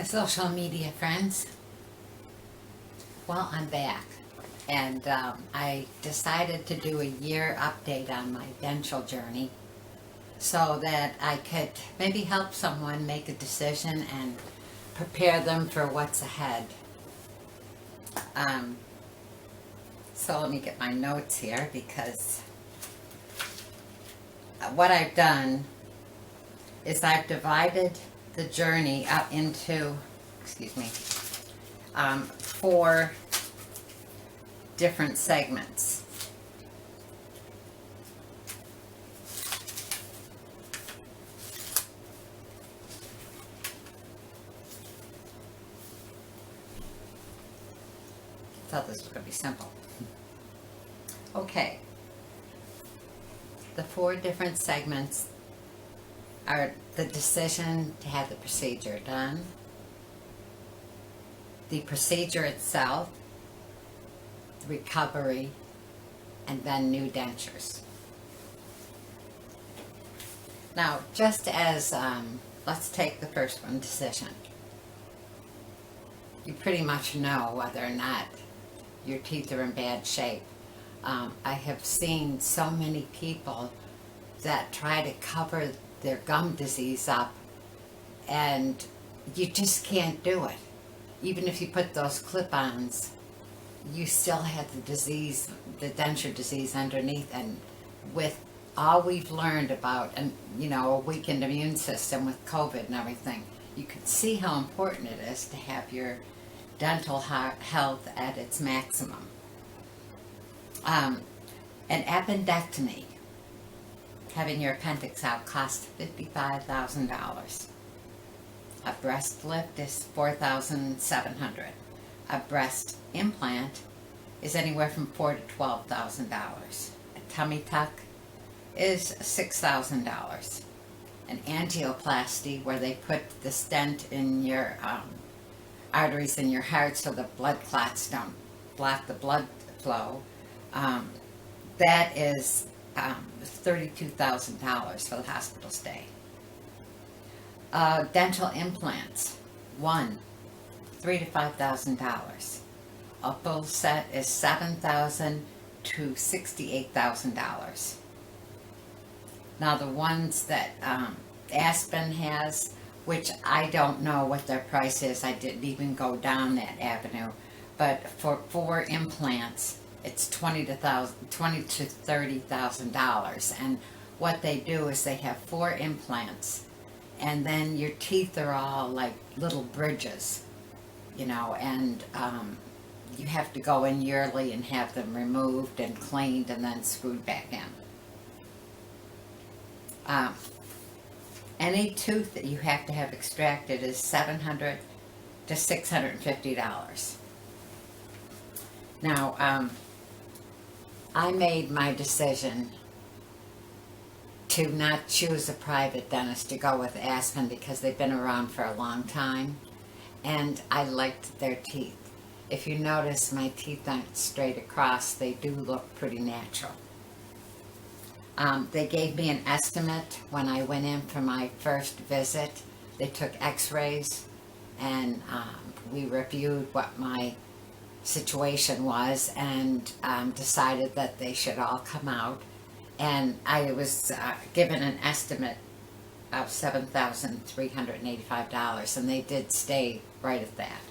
my social media friends. Well, I'm back, and I decided to do a year update on my dental journey so that I could maybe help someone make a decision and prepare them for what's ahead. Um, so let me get my notes here, because what I've done is I've divided the journey up into, four different segments. Thought this was going to be simple. Okay. The four different segments are the decision to have the procedure done, the procedure itself, recovery, and then new dentures. Now, just as, let's take the first one, decision. You pretty much know whether or not your teeth are in bad shape. I have seen so many people that try to cover their gum disease up, and you just can't do it. Even if you put those clip-ons, you still have the disease, the denture disease underneath. And with all we've learned about, and a weakened immune system with COVID and everything, you can see how important it is to have your dental health at its maximum. An appendectomy, having your appendix out, costs $55,000. A breast lift is $4,700. A breast implant is anywhere from $4,000 to $12,000. A tummy tuck is $6,000. An angioplasty, where they put the stent in your arteries in your heart so the blood clots don't block the blood flow, that is $32,000 for the hospital stay. Dental implants, $3,000 to $5,000. A full set is $7,000 to $68,000. Now the ones that Aspen has, which I don't know what their price is, I didn't even go down that avenue, but for 4 implants, it's $20,000 to $30,000. And what they do is they have 4 implants, and then your teeth are all like little bridges, and you have to go in yearly and have them removed and cleaned and then screwed back in. Any tooth that you have to have extracted is $700 to $650. Now, I made my decision to not choose a private dentist, to go with Aspen, because they've been around for a long time, and I liked their teeth. If you notice, my teeth aren't straight across. They do look pretty natural. They gave me an estimate when I went in for my first visit. They took x-rays, and we reviewed what my situation was, and decided that they should all come out. And I was given an estimate of $7,385, and they did stay right at that.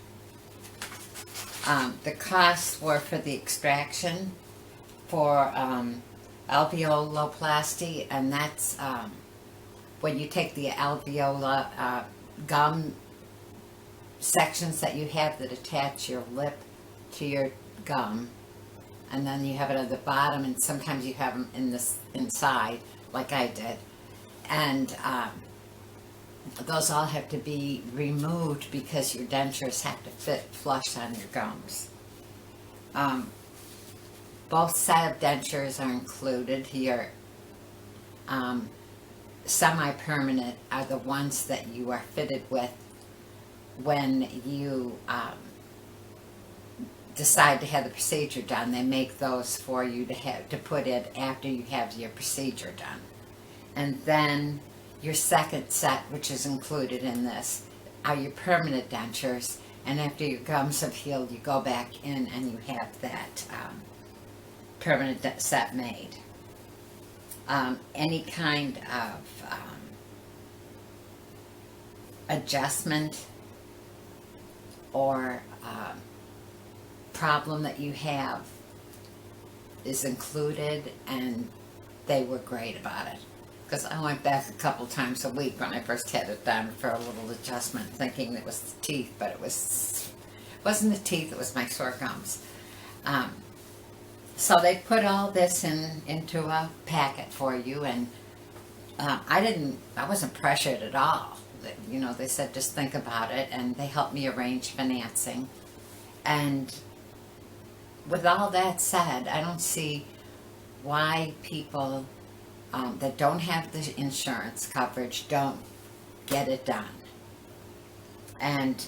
The costs were for the extraction, for alveoloplasty, and that's when you take the alveolar gum sections that you have that attach your lip to your gum, and then you have it at the bottom, and sometimes you have them in this inside, like I did, and those all have to be removed because your dentures have to fit flush on your gums. Both set of dentures are included here. Semi-permanent are the ones that you are fitted with when you decide to have the procedure done. They make those for you to put in after you have your procedure done. And then your second set, which is included in this, are your permanent dentures, and after your gums have healed, you go back in and you have that permanent set made. Any kind of adjustment or problem that you have is included, and they were great about it. Because I went back a couple times a week when I first had it done for a little adjustment, thinking it was the teeth, but it wasn't the teeth, it was my sore gums. So they put all this into a packet for you, and I wasn't pressured at all. You know, they said just think about it, and they helped me arrange financing. And with all that said, I don't see why people that don't have the insurance coverage don't get it done. And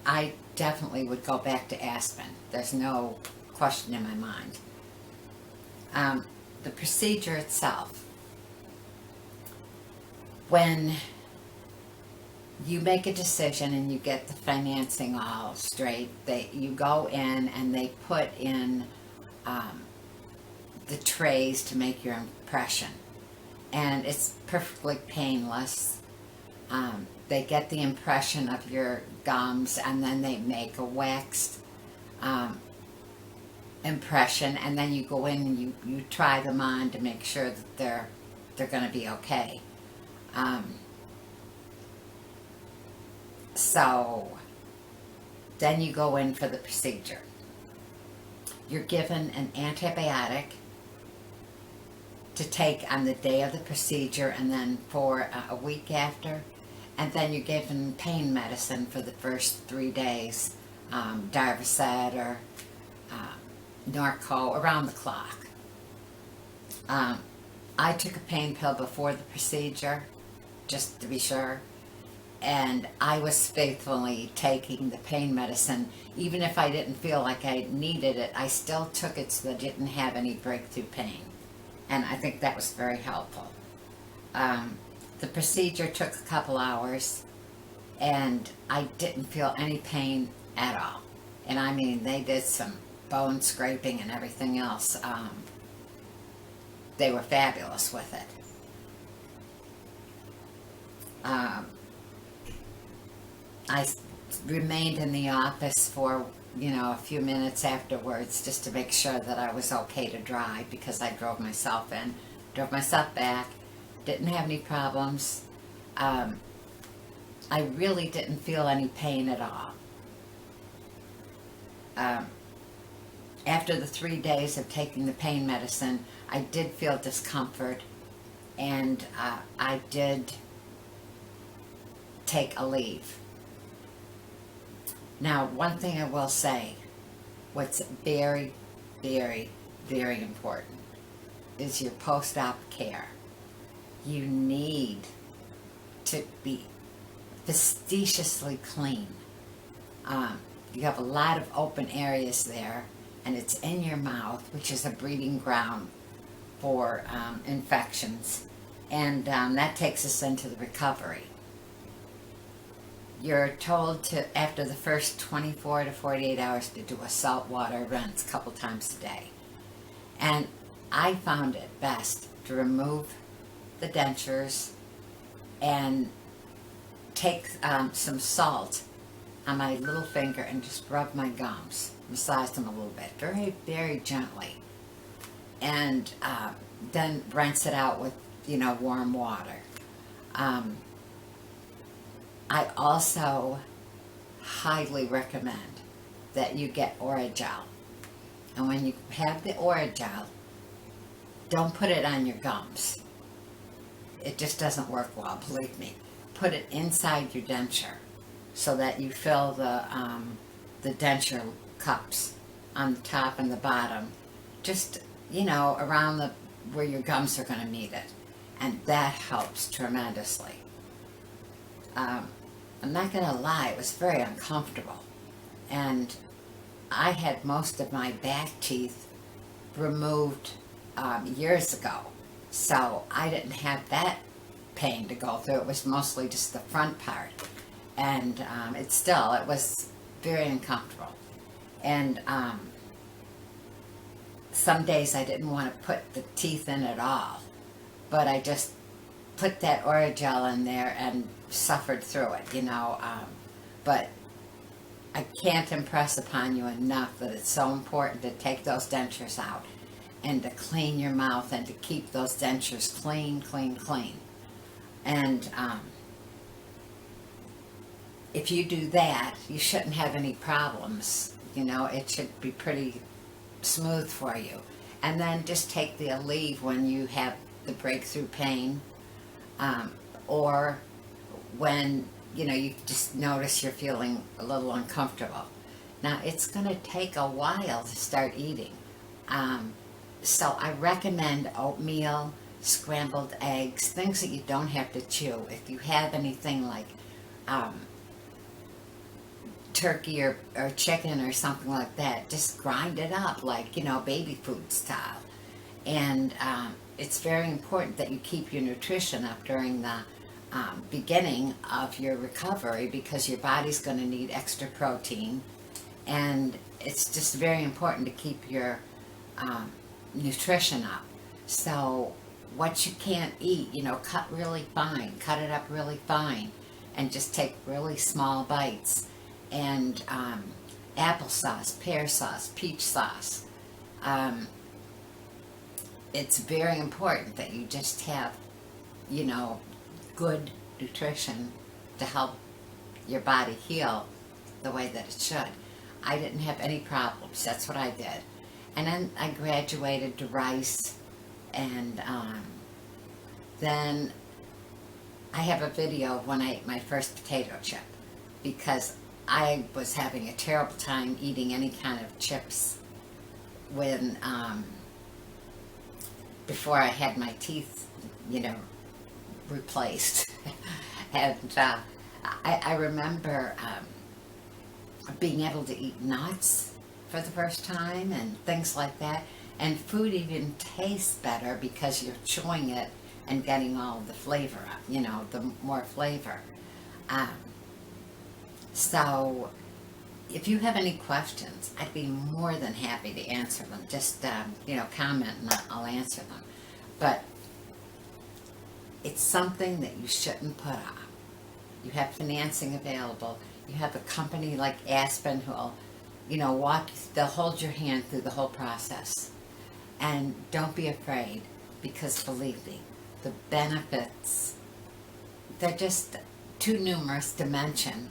I definitely would go back to Aspen. There's no question in my mind. The procedure itself, when you make a decision and you get the financing all straight, you go in and they put in the trays to make your impression, and it's perfectly painless. They get the impression of your gums, and then they make a waxed impression, and then you go in and you try them on to make sure that they're going to be okay. So then you go in for the procedure. You're given an antibiotic to take on the day of the procedure, and then for a week after, and then you're given pain medicine for the first 3 days, Darvocet or Norco, around the clock. I took a pain pill before the procedure, just to be sure, and I was faithfully taking the pain medicine. Even if I didn't feel like I needed it, I still took it so that I didn't have any breakthrough pain. And I think that was very helpful. The procedure took a couple hours, and I didn't feel any pain at all. And I mean, they did some bone scraping and everything else. They were fabulous with it. I remained in the office for, a few minutes afterwards, just to make sure that I was okay to drive, because I drove myself in, drove myself back, didn't have any problems. I really didn't feel any pain at all. After the 3 days of taking the pain medicine, I did feel discomfort, and I did take a leave. Now, one thing I will say, what's very, very, very important is your post-op care. You need to be fastidiously clean. You have a lot of open areas there, and it's in your mouth, which is a breeding ground for infections, and that takes us into the recovery. You're told to, after the first 24 to 48 hours, to do a saltwater rinse a couple times a day. And I found it best to remove the dentures and take some salt on my little finger and just rub my gums, massage them a little bit, very, very gently. And then rinse it out with, warm water. I also highly recommend that you get Orajel. And when you have the Orajel, don't put it on your gums. It just doesn't work well, believe me. Put it inside your denture so that you fill the denture cups on the top and the bottom, just, around where your gums are going to meet it. And that helps tremendously. I'm not going to lie, it was very uncomfortable. And I had most of my back teeth removed years ago, so I didn't have that pain to go through. It was mostly just the front part. and it was very uncomfortable. And some days I didn't want to put the teeth in at all, but I just put that Orajel in there and suffered through it, but I can't impress upon you enough that it's so important to take those dentures out and to clean your mouth and to keep those dentures clean, clean, clean. And if you do that, you shouldn't have any problems. It should be pretty smooth for you. And then just take the Aleve when you have the breakthrough pain, or when you just notice you're feeling a little uncomfortable. Now it's going to take a while to start eating, so I recommend oatmeal, scrambled eggs, things that you don't have to chew. If you have anything like turkey or chicken or something like that, just grind it up like baby food style. And it's very important that you keep your nutrition up during the beginning of your recovery, because your body's going to need extra protein, and it's just very important to keep your nutrition up. So what you can't eat, cut really fine, cut it up really fine, and just take really small bites. And applesauce, pear sauce, peach sauce. It's very important that you just have, good nutrition to help your body heal the way that it should. I didn't have any problems. That's what I did. And then I graduated to rice, and then I have a video of when I ate my first potato chip, because I was having a terrible time eating any kind of chips when before I had my teeth, replaced. And I remember being able to eat nuts for the first time and things like that. And food even tastes better because you're chewing it and getting all the flavor up, the more flavor. So if you have any questions, I'd be more than happy to answer them. Just, comment and I'll answer them. But it's something that you shouldn't put off. You have financing available. You have a company like Aspen who'll, they'll hold your hand through the whole process. And don't be afraid, because believe me, the benefits, they're just too numerous to mention.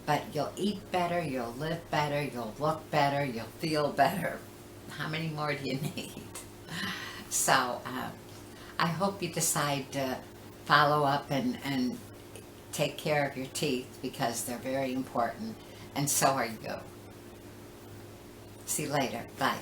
But you'll eat better, you'll live better, you'll look better, you'll feel better. How many more do you need? So I hope you decide to follow up and take care of your teeth, because they're very important, and so are you. See you later. Bye.